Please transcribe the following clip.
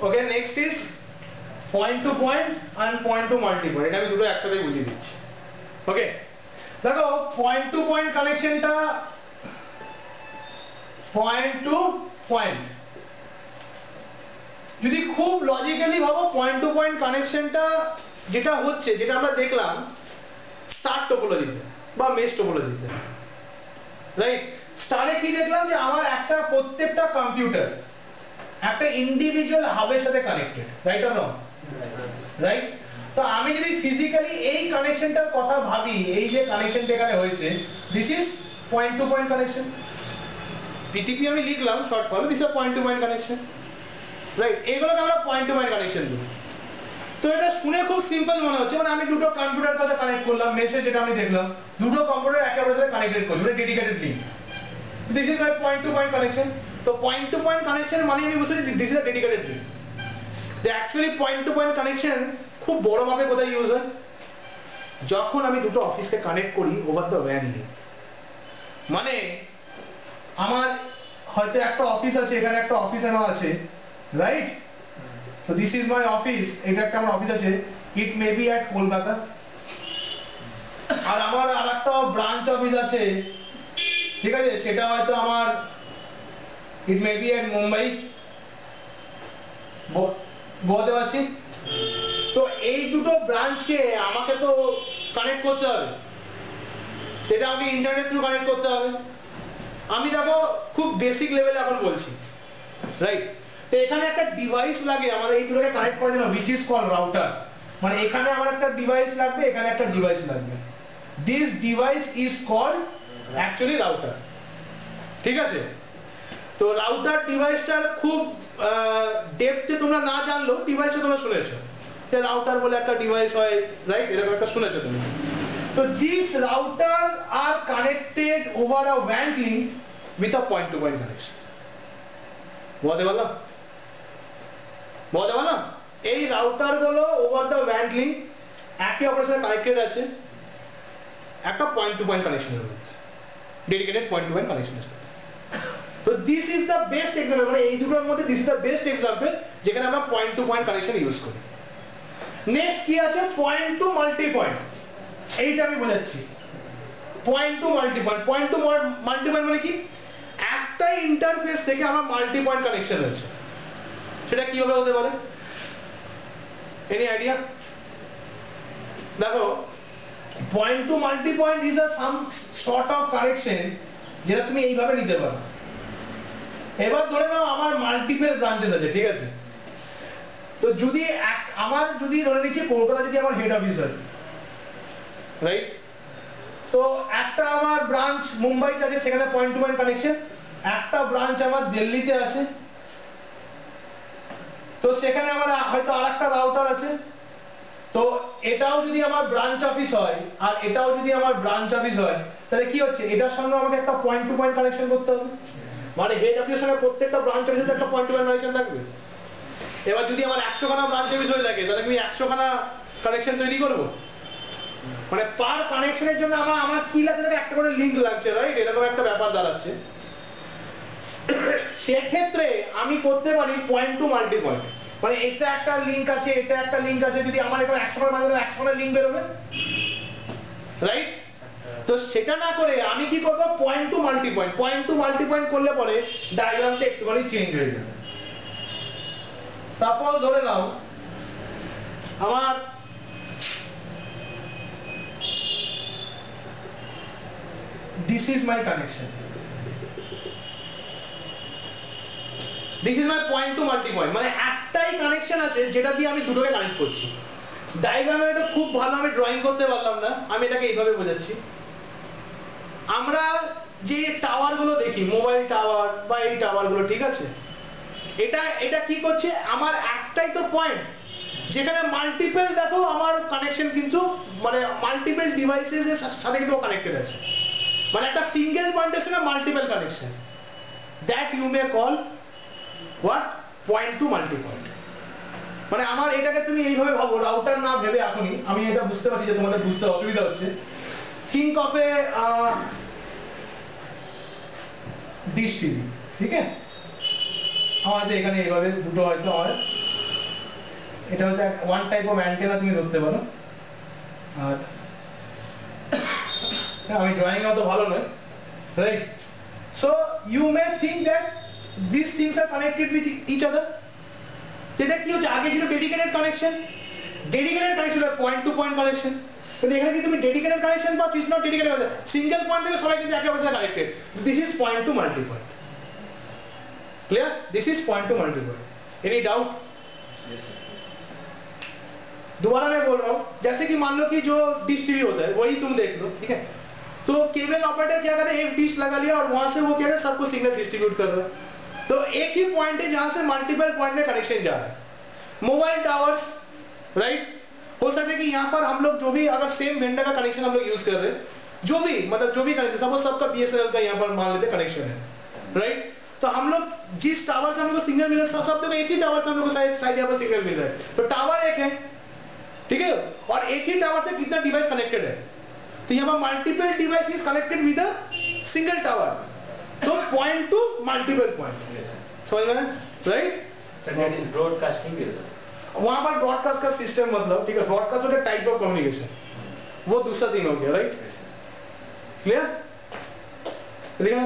Okay, next is point to point and point to multi point. এটা আমি দুটো একসাথে বুঝিয়ে দিচ্ছি। ওকে, দেখো পয়েন্ট টু পয়েন্ট কানেকশনটা, পয়েন্ট টু পয়েন্ট যদি খুব লজিক্যালি ভাবো, পয়েন্ট টু পয়েন্ট কানেকশনটা যেটা হচ্ছে, যেটা আমরা দেখলাম স্টার টোপোলজিতে বা মেশ টোপোলজিতে, রাইট? স্টারে কি দেখলাম যে আমার একটা প্রত্যেকটা কম্পিউটার একটা ইন্ডিভিজুয়াল হাবের সাথে connected, right or not? Right. তো আমি যদি ফিজিক্যালি এই কানেকশনটার কথা ভাবি, এই যে কানেকশনটা এখানে হয়েছে, this is point to point connection. PTP আমি লিখলাম short form, this is point to point connection, right? এগুলোকে আমরা পয়েন্ট টু পয়েন্ট কানেকশন দিই। তো এটা শুনে খুব সিম্পল মনে হচ্ছে, মানে আমি দুটো কম্পিউটার সাথে কানেক্ট করলাম, মেসেজ যেটা আমি দেখলাম, দুটো কম্পিউটার একে অপরের সাথে কানেক্টেড করছি, মানে dedicated link. This is my point to point connection. তো পয়েন্ট টু পয়েন্ট কানেকশন মানে আমি বুঝছি this is a dedicated link. Actually point to point connection খুব বড় ভাবে কোথায় ইউজ হয়? যখন আমি দুটো অফিসকে কানেক্ট করি ওভার দ্য ওয়্যান লিঙ্ক। মানে আমার হয়তো একটা অফিস আছে, এখানে একটা অফিস আমার আছে, right? So this is my office, এটা একটা আমার অফিস আছে, it may be at Kolkata, আর আমার আরেকটা ব্রাঞ্চ অফিস আছে, ঠিক আছে, সেটা হয়তো আমার it may be at Mumbai. বলতে পারছি? তো এই দুটো ব্রাঞ্চকে আমাকে তো কানেক্ট করতে হবে, এটা আমাকে ইন্টারনেট থ্রু কানেক্ট করতে হবে। আমি দেখো খুব বেসিক লেভেলে এখন বলছি, রাইট? তো এখানে একটা ডিভাইস লাগে আমাদের এই দুটোকে কানেক্ট করার জন্য, which is called রাউটার। মানে এখানে আমার একটা ডিভাইস লাগবে, এখানে একটা ডিভাইস লাগবে। This device is called actually router, ঠিক আছে? তো রাউটার ডিভাইসটার খুব ডেপথে তোমরা না জানলেও ডিভাইসটা তোমরা শুনেছো যে রাউটার বলে একটা ডিভাইস হয়, রাইট? এরকম একটা শুনেছো তুমি। তো this router are connected over a WAN link with a point to point connection. বলতে পারলাম? বলতে পারলাম? এই রাউটার গুলো ওভার দ্য WAN লিঙ্ক একে অপরের সাথে কানেক্টেড আছে একটা পয়েন্ট টু পয়েন্ট কানেকশনের মধ্যে, ডেডিকেটেড পয়েন্ট টু পয়েন্ট কানেকশনের সাথে। তো this is the best example, মানে এই দুটোর মধ্যে this is the best example যেখানে আমরা point to point connection use করি। নেক্সট কি আছে? Point to multi point. এইটা আমি বোঝাচ্ছি। Point to multi point, point to multi point মানে কি? একটা ইন্টারফেস থেকে আমার মাল্টি পয়েন্ট কানেকশন হয়েছে, সেটা কিভাবে হতে পারে? Any idea? দেখো point to multi point is a some sort of connection যেটা তুমি এইভাবে নিতে পারো। এবার ধরে নাও আমার মাল্টিপল ব্রাঞ্চেস আছে, ঠিক আছে? তো যদি আমার যদি ধরে নিচ্ছি কলকাতা যদি আমার হেড অফিস হয়, রাইট? তো একটা আমার ব্রাঞ্চ মুম্বাইতে আছে, সেখানে পয়েন্ট টু পয়েন্ট কানেকশন। একটা ব্রাঞ্চ আমার দিল্লিতে আছে, তো সেখানে আমার হয়তো আর একটা রাউটার আছে। তো এটাও যদি আমার ব্রাঞ্চ অফিস হয় আর এটাও যদি আমার ব্রাঞ্চ অফিস হয়, তাহলে কি হচ্ছে? এটার সঙ্গে আমাকে একটা পয়েন্ট টু পয়েন্ট কানেকশন করতে হবে। মানে হেড অফিসের সঙ্গে প্রত্যেকটা ব্রাঞ্চ অফিসের একটা পয়েন্ট টু পয়েন্ট কানেকশন থাকবে। এবার যদি আমার 100 খানা ব্রাঞ্চ অফিস হয়ে থাকে, তাহলে আমি 100 খানা কানেকশন তৈরি করবো। মানে পার কানেকশনের জন্য আমার কি লাগছে? একটা করে লিঙ্ক লাগছে, রাইট? এরকম একটা ব্যাপার দাঁড়াচ্ছে। সেক্ষেত্রে আমি করতে পারি পয়েন্ট টু মাল্টি পয়েন্ট। মানে এটা একটা লিঙ্ক আছে, এটা একটা লিঙ্ক আছে, যদি আমার এখানে 100 করে বাজারে 100 করে লিঙ্ক বেরোবে, রাইট? তো সেটা না করে আমি কি করবো? Point to multi point. Point to multi point করলে পরে ডায়াগ্রামটা একটুখানি চেঞ্জ হয়ে যাবে। সাপোজ ধরে নাও আমার this is my connection, this is my point to multi point। মানে একটাই কানেকশন আছে যেটা দিয়ে আমি দুটোকে কানেক্ট করছি। ডায়াগ্রামে হয়তো খুব ভালো আমি ড্রয়িং করতে পারলাম না, আমি এটাকে এইভাবে বোঝাচ্ছি। আমরা যে টাওয়ার গুলো দেখি, মোবাইল টাওয়ার বা এই টাওয়ার গুলো, ঠিক আছে, এটা কি করছে? আমার একটাই তো পয়েন্ট যেখানে মাল্টিপল, দেখো আমার কানেকশন কিন্তু মানে মাল্টিপল ডিভাইসেস এর সাথে কিন্তু কানেক্টেড আছে। মানে একটা সিঙ্গেল পয়েন্টের সঙ্গে multiple connection, that you may call what? Point to multi point. মানে আমার এটাকে তুমি এইভাবে ভাবো, রাউটার না ভেবে এখনই, আমি এটা বুঝতে পারছি যে তোমাদের বুঝতে অসুবিধা হচ্ছে। Think of A dish TV, ঠিক আছে? আমাদের এখানে এইভাবে দুটো হয়তো আমার এটা হচ্ছে ওয়ান টাইপ অফ অ্যান্টেনা তুমি ধরতে পারো। আর আমি ড্রয়িং অত ভালো নয়, right? So you may think that this things are connected with each other. এটা কি হচ্ছে, আগে ছিল dedicated connection, point to point connection, কিন্তু এখানে কি তুমি ডেডিকেটেড কানেকশন বা is not dedicated, single point থেকে সবাই কিন্তু একে অপরের সাথে connected. This is point to multi point. Clear? This is point to multi point. Any doubt? दोबारा मैं बोल रहा हूं, जैसे कि मान लो कि जो डिश टीवी होता है वही तुम देख लो, ठीक है? तो केबल ऑपरेटर क्या करे, एक डिश लगा लिया और वहां से वो क्या है, सबको सिग्नल डिस्ट्रीब्यूट कर रहा है। तो एक ही पॉइंट है जहां से मल्टीपल पॉइंट में कनेक्शन जा रहा है। Mobile towers, right? हो सकता है कि यहाँ पर हम लोग जो भी अगर सेम वेंडर का कनेक्शन हम लोग यूज कर रहे हैं, जो भी मतलब जो भी कनेक्शन, सपोज सबका बीएसएनएल का यहाँ पर मान लेते कनेक्शन है, राइट? तो हम लोग जिस टावर से हम लोग को सिग्नल मिल रहा है, सब देखो एक ही टावर से हम लोग को साइड यहाँ पर सिग्नल मिल रहा है। तो टावर एक है, ठीक है, और एक ही टावर से कितना डिवाइस कनेक्टेड है, तो यहाँ पर multiple device is connected with a single tower. तो पॉइंट टू मल्टीपल पॉइंट, समझ में? राइट? ब्रॉडकास्टिंग भी होता है वहां पर। ब्रॉडकास्ट का सिस्टम मतलब, ठीक है, ब्रॉडकास्ट होता है टाइप ऑफ कम्युनिकेशन, वो दूसरा थिंग हो गया, राइट? क्लियर? लिखना